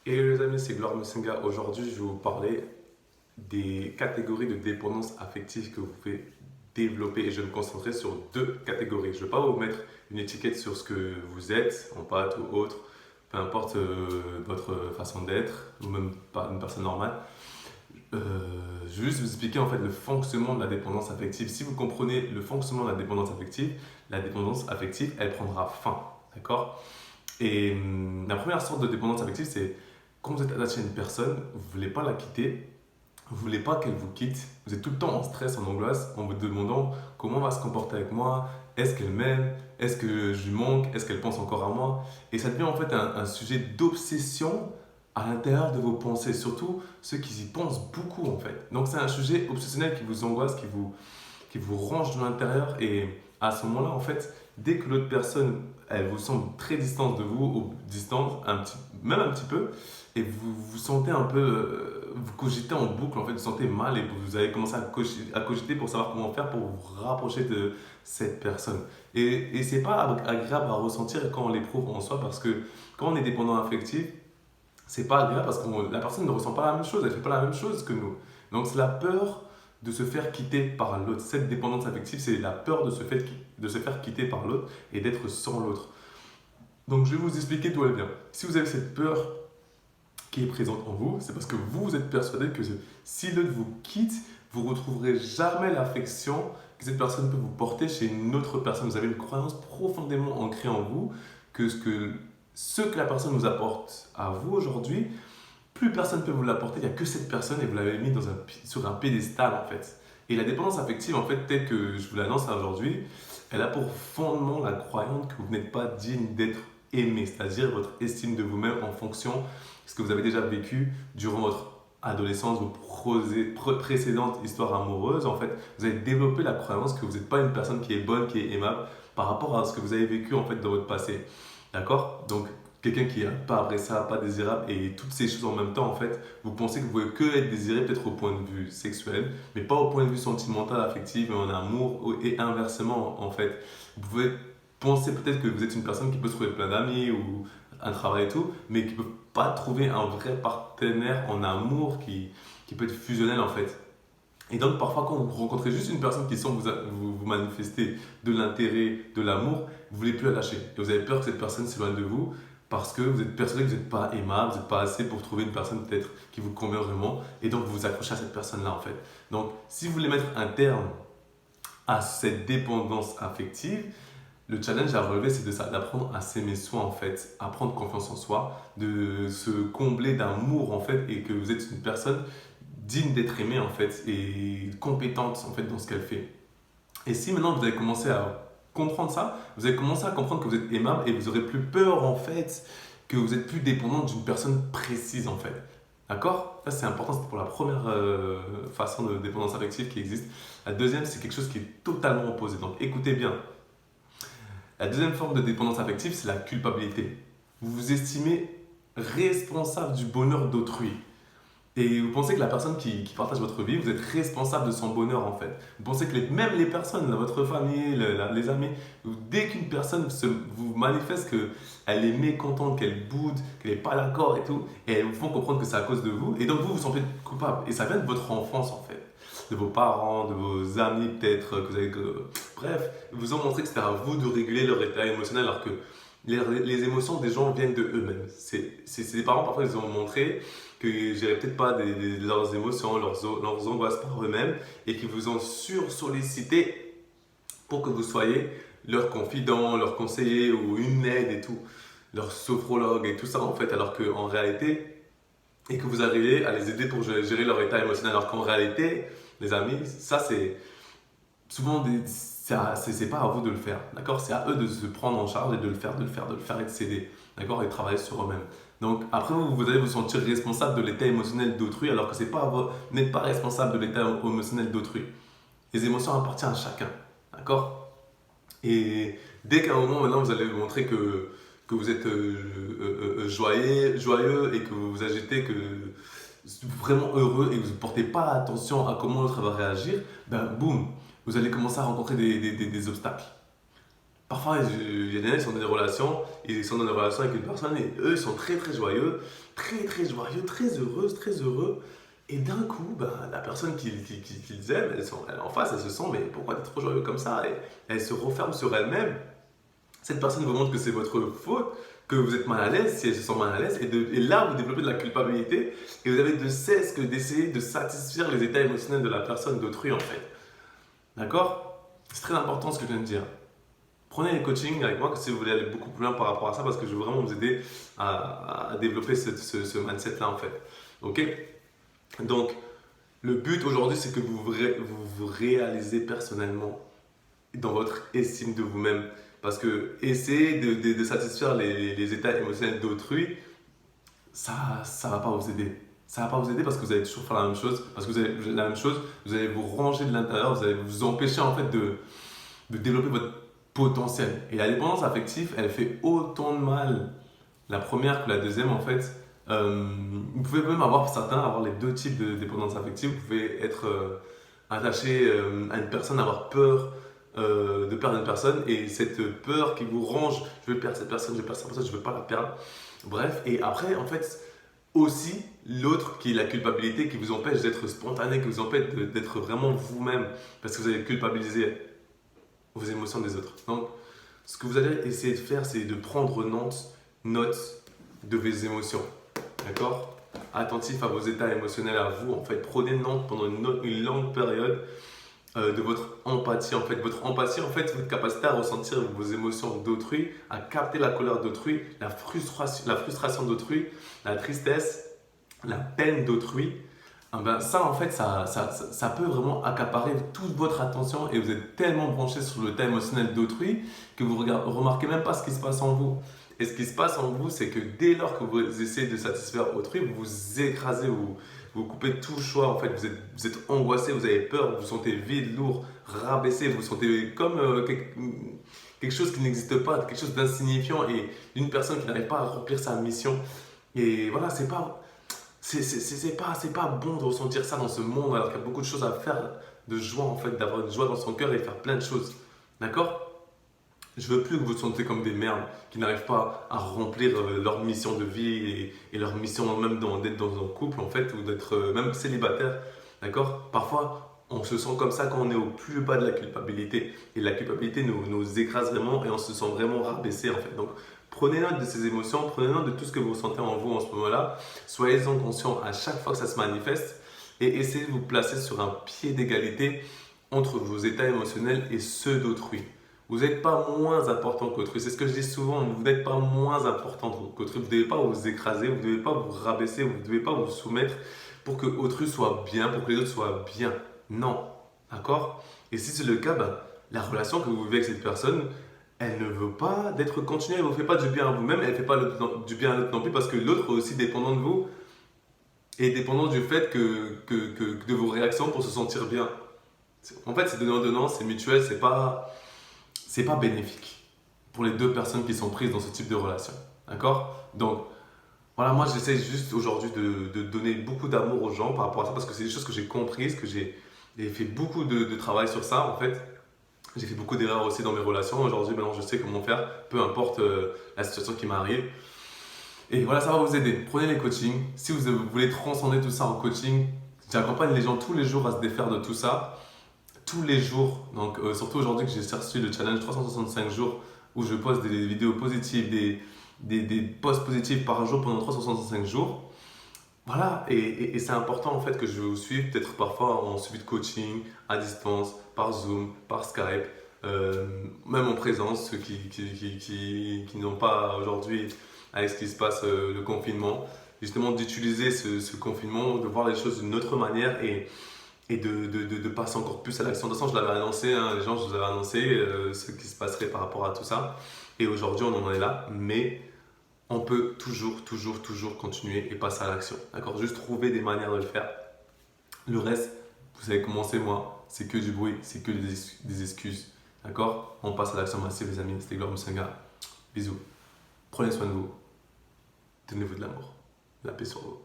Et les amis, c'est Gloire Musinga. Aujourd'hui, je vais vous parler des catégories de dépendance affective que vous pouvez développer et je vais me concentrer sur deux catégories. Je ne vais pas vous mettre une étiquette sur ce que vous êtes, en pâte ou autre, peu importe votre façon d'être ou même pas une personne normale. Euh, je vais juste vous expliquer en fait le fonctionnement de la dépendance affective. Si vous comprenez le fonctionnement de la dépendance affective, elle prendra fin. D'accord? Et la première sorte de dépendance affective, c'est quand vous êtes attaché à une personne, vous ne voulez pas la quitter, vous ne voulez pas qu'elle vous quitte, vous êtes tout le temps en stress, en angoisse, en vous demandant comment elle va se comporter avec moi, est-ce qu'elle m'aime, est-ce que je lui manque, est-ce qu'elle pense encore à moi. Et ça devient en fait un sujet d'obsession à l'intérieur de vos pensées, surtout ceux qui y pensent beaucoup en fait. Donc c'est un sujet obsessionnel qui vous angoisse, qui vous range de l'intérieur. Et à ce moment-là, en fait, dès que l'autre personne, elle vous semble très distante de vous, ou distante, même un petit peu, et vous vous sentez un peu, vous cogitez en boucle, en fait, vous sentez mal et vous allez commencer à cogiter pour savoir comment faire pour vous rapprocher de cette personne. Et c'est pas agréable à ressentir quand on l'éprouve en soi parce que quand on est dépendant affectif, c'est pas agréable parce que la personne ne ressent pas la même chose, elle fait pas la même chose que nous. Donc c'est la peur de se faire quitter par l'autre. Cette dépendance affective, c'est la peur de se faire quitter par l'autre et d'être sans l'autre. Donc je vais vous expliquer d'où elle vient. Si vous avez cette peur qui est présente en vous, c'est parce que vous êtes persuadé que si l'autre vous quitte, vous ne retrouverez jamais l'affection que cette personne peut vous porter chez une autre personne. Vous avez une croyance profondément ancrée en vous que ce que la personne vous apporte à vous aujourd'hui, plus personne ne peut vous l'apporter, il n'y a que cette personne et vous l'avez mis sur un pédestal en fait. Et la dépendance affective, en fait, telle que je vous l'annonce aujourd'hui, elle a pour fondement la croyance que vous n'êtes pas digne d'être aimé, c'est-à-dire votre estime de vous-même en fonction de ce que vous avez déjà vécu durant votre adolescence, vos précédentes histoires amoureuses. En fait, vous avez développé la croyance que vous n'êtes pas une personne qui est bonne, qui est aimable par rapport à ce que vous avez vécu en fait dans votre passé. D'accord? Donc, quelqu'un qui n'est pas appréciable, pas désirable et toutes ces choses en même temps, en fait, vous pensez que vous pouvez que être désiré peut-être au point de vue sexuel, mais pas au point de vue sentimental, affectif et en amour et inversement, en fait. Vous pouvez penser peut-être que vous êtes une personne qui peut se trouver plein d'amis ou un travail et tout, mais qui ne peut pas trouver un vrai partenaire en amour qui peut être fusionnel, en fait. Et donc, parfois, quand vous rencontrez juste une personne qui semble vous manifester de l'intérêt, de l'amour, vous ne voulez plus la lâcher. Et vous avez peur que cette personne s'éloigne de vous parce que vous êtes persuadé que vous n'êtes pas aimable, vous n'êtes pas assez pour trouver une personne peut-être qui vous convient vraiment. Et donc, vous vous accrochez à cette personne-là, en fait. Donc, si vous voulez mettre un terme à cette dépendance affective, le challenge à relever, c'est de ça, d'apprendre à s'aimer soi, en fait, à prendre confiance en soi, de se combler d'amour, en fait, et que vous êtes une personne digne d'être aimée, en fait, et compétente, en fait, dans ce qu'elle fait. Et si maintenant vous avez commencé à comprendre ça, vous allez commencer à comprendre que vous êtes aimable et vous aurez plus peur, en fait, que vous êtes plus dépendant d'une personne précise, en fait. D'accord? Ça, c'est important, c'est pour la première façon de dépendance affective qui existe. La deuxième, c'est quelque chose qui est totalement opposé. Donc, écoutez bien. La deuxième forme de dépendance affective, c'est la culpabilité. Vous vous estimez responsable du bonheur d'autrui. Et vous pensez que la personne qui partage votre vie, vous êtes responsable de son bonheur en fait. Vous pensez que même les personnes, votre famille, les amis, dès qu'une personne vous manifeste qu'elle est mécontente, qu'elle boude, qu'elle n'est pas d'accord et tout, et elles vous font comprendre que c'est à cause de vous, et donc vous vous sentez coupable. Et ça vient de votre enfance en fait. De vos parents, de vos amis peut-être, que vous avez... Bref, ils vous ont montré que c'était à vous de réguler leur état émotionnel alors que les émotions des gens viennent de eux-mêmes. C'est des parents, parfois, ils ont montré que géraient peut-être pas leurs émotions, leurs angoisses par eux-mêmes et qui vous ont sur-sollicité pour que vous soyez leur confident, leur conseiller ou une aide et tout, leur sophrologue et tout ça en fait, alors qu'en réalité, et que vous arrivez à les aider pour gérer leur état émotionnel, alors qu'en réalité, les amis, ça c'est souvent c'est pas à vous de le faire, d'accord? C'est à eux de se prendre en charge et de le faire, et de s'aider, d'accord? Et de travailler sur eux-mêmes. Donc après, vous allez vous sentir responsable de l'état émotionnel d'autrui alors que c'est pas vous n'êtes pas responsable de l'état émotionnel d'autrui. Les émotions appartiennent à chacun, d'accord? Et dès qu'à un moment maintenant vous allez vous montrer que vous êtes joyeux et que vous vous agitez, que vraiment heureux et que vous ne portez pas attention à comment l'autre va réagir, ben boum, vous allez commencer à rencontrer des obstacles. Parfois, il y a des gens qui sont dans des relations, ils sont dans des relations avec une personne et eux, ils sont très très joyeux, très joyeux, très heureux. Et d'un coup, bah, la personne qu'ils aiment, en face, elle se sent, mais pourquoi tu es trop joyeux comme ça? Et elle se referme sur elle-même. Cette personne vous montre que c'est votre faute, que vous êtes mal à l'aise, si elle se sent mal à l'aise, et là, vous développez de la culpabilité et vous avez de cesse que d'essayer de satisfaire les états émotionnels de la personne d'autrui en fait. D'accord? C'est très important ce que je viens de dire. Prenez les coachings avec moi si vous voulez aller beaucoup plus loin par rapport à ça parce que je veux vraiment vous aider à développer ce mindset-là en fait. Ok? Donc, le but aujourd'hui, c'est que vous réalisez personnellement dans votre estime de vous-même. Parce que essayer de satisfaire les états émotionnels d'autrui, ça va pas vous aider. Ça va pas vous aider parce que vous allez toujours faire la même chose. Parce que vous allez la même chose, vous allez vous ranger de l'intérieur, vous allez vous empêcher en fait de développer votre potentiel. Et la dépendance affective, elle fait autant de mal la première que la deuxième en fait. Vous pouvez même avoir les deux types de dépendance affective. Vous pouvez être attaché à une personne, avoir peur de perdre une personne et cette peur qui vous range, je vais perdre cette personne, je vais perdre cette personne, je ne veux pas la perdre. Bref, et après en fait aussi l'autre qui est la culpabilité qui vous empêche d'être spontané, qui vous empêche d'être vraiment vous-même parce que vous allez culpabiliser vos émotions des autres. Donc, ce que vous allez essayer de faire, c'est de prendre note de vos émotions. D'accord? Attentif à vos états émotionnels à vous. En fait, prenez note pendant une longue période de votre empathie. En fait, votre empathie, en fait, votre capacité à ressentir vos émotions d'autrui, à capter la colère d'autrui, la frustration d'autrui, la tristesse, la peine d'autrui. Ben ça, en fait, ça peut vraiment accaparer toute votre attention et vous êtes tellement branché sur le état émotionnel d'autrui que vous ne remarquez même pas ce qui se passe en vous. Et ce qui se passe en vous, c'est que dès lors que vous essayez de satisfaire autrui, vous vous écrasez, vous coupez tout choix. En fait, vous êtes angoissé, vous avez peur, vous vous sentez vide, lourd, rabaissé, vous vous sentez comme quelque chose qui n'existe pas, quelque chose d'insignifiant et d'une personne qui n'arrive pas à remplir sa mission. Et voilà, c'est pas bon de ressentir ça dans ce monde alors qu'il y a beaucoup de choses à faire de joie en fait, d'avoir une joie dans son cœur et faire plein de choses. D'accord? Je veux plus que vous vous sentez comme des merdes qui n'arrivent pas à remplir leur mission de vie et leur mission même d'être dans un couple en fait ou d'être même célibataire. D'accord? Parfois, on se sent comme ça quand on est au plus bas de la culpabilité et la culpabilité nous écrase vraiment et on se sent vraiment rabaissé en fait. Donc, prenez note de ces émotions, prenez note de tout ce que vous ressentez en vous en ce moment-là. Soyez-en conscient à chaque fois que ça se manifeste et essayez de vous placer sur un pied d'égalité entre vos états émotionnels et ceux d'autrui. Vous n'êtes pas moins important qu'autrui. C'est ce que je dis souvent, vous n'êtes pas moins important qu'autrui. Vous ne devez pas vous écraser, vous ne devez pas vous rabaisser, vous ne devez pas vous soumettre pour que autrui soit bien, pour que les autres soient bien. Non. D'accord? Et si c'est le cas, ben, la relation que vous vivez avec cette personne, elle ne veut pas d'être continuée, elle ne vous fait pas du bien à vous-même, elle ne fait pas du bien à l'autre non plus parce que l'autre est aussi dépendant de vous et dépendant du fait que de vos réactions pour se sentir bien. En fait, c'est donnant-donnant, c'est mutuel, c'est pas bénéfique pour les deux personnes qui sont prises dans ce type de relation. D'accord? Donc, voilà, moi j'essaie juste aujourd'hui de donner beaucoup d'amour aux gens par rapport à ça parce que c'est des choses que j'ai comprises, que j'ai fait beaucoup de travail sur ça en fait. J'ai fait beaucoup d'erreurs aussi dans mes relations. Aujourd'hui, maintenant, je sais comment faire, peu importe la situation qui m'arrive. Et voilà, ça va vous aider. Prenez les coachings. Si vous voulez transcender tout ça en coaching, j'accompagne les gens tous les jours à se défaire de tout ça. Tous les jours. Donc, surtout aujourd'hui que j'ai reçu le challenge 365 jours où je poste des vidéos positives, des posts positifs par jour pendant 365 jours. Voilà, et c'est important en fait que je vous suive, peut-être parfois en suivi de coaching, à distance, par Zoom, par Skype, même en présence, ceux qui n'ont pas aujourd'hui, avec ce qui se passe, le confinement, justement d'utiliser ce confinement, de voir les choses d'une autre manière et de passer encore plus à l'action. De toute façon, je l'avais annoncé, hein, les gens, je vous avais annoncé ce qui se passerait par rapport à tout ça. Et aujourd'hui, on en est là, mais on peut toujours continuer et passer à l'action. D'accord? Juste trouver des manières de le faire. Le reste, vous savez comment c'est moi, c'est que du bruit, c'est que des excuses. D'accord? On passe à l'action massive, les amis. C'était Glore Musenga. Bisous. Prenez soin de vous. Donnez-vous de l'amour. La paix sur vous.